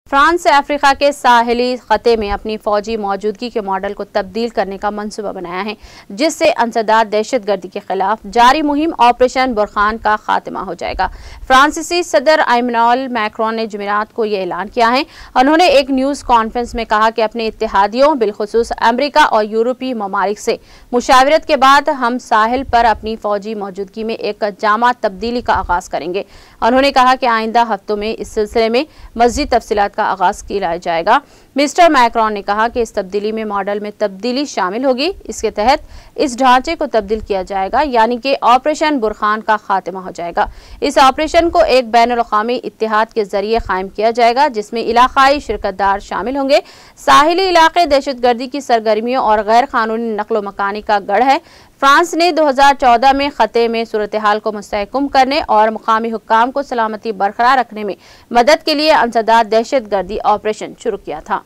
France से Africa के साहिली खत्े में अपनी फौजी मौजूदगी के मॉडल को तब्दील करने का मंसूबा बनाया है, जिससे अंसदाद दहशतगर्दी के खिलाफ जारी मुहिम ऑपरेशन बुरखान का खात्मा हो जाएगा। फ्रांसीसी सदर इमैनुअल मैक्रोन ने जुमेरात को यह ऐलान किया है। उन्होंने एक न्यूज कॉन्फ्रेंस में कहा कि अपने इत्तेहादियों बिलखुसूस अमेरिका और यूरोपीय ममालिक से मुशावरत के बाद हम साहिल पर अपनी फौजी मौजूदगी में एक जामा तब्दीली का आगाज करेंगे। उन्होंने कहा कि आइंदा हफ्तों में इस सिलसिले में मज़ीद तफसीलात का आगाज किया जाएगा। मिस्टर मैक्रोन ने कहा कि इस तब्दीली में मॉडल में तब्दीली शामिल होगी। इसके तहत इस ढांचे को तब्दील किया जाएगा, यानी कि ऑपरेशन बुरखान का खात्मा हो जाएगा। इस ऑपरेशन को एक बैनुल-अक़वामी इत्तेहाद के जरिए कायम किया जाएगा, जिसमें इलाकाई शिरकतदार शामिल होंगे। साहिली इलाके दहशतगर्दी की सरगर्मियों और गैर कानूनी नकलो मकानी का गढ़ है। फ्रांस ने 2014 में खत्े में सूरत हाल को मुस्तहकम करने और मुकामी हुक्काम को सलामती बरकरार रखने में मदद के लिए अंसदाद दहशतगर्दी ऑपरेशन शुरू किया था।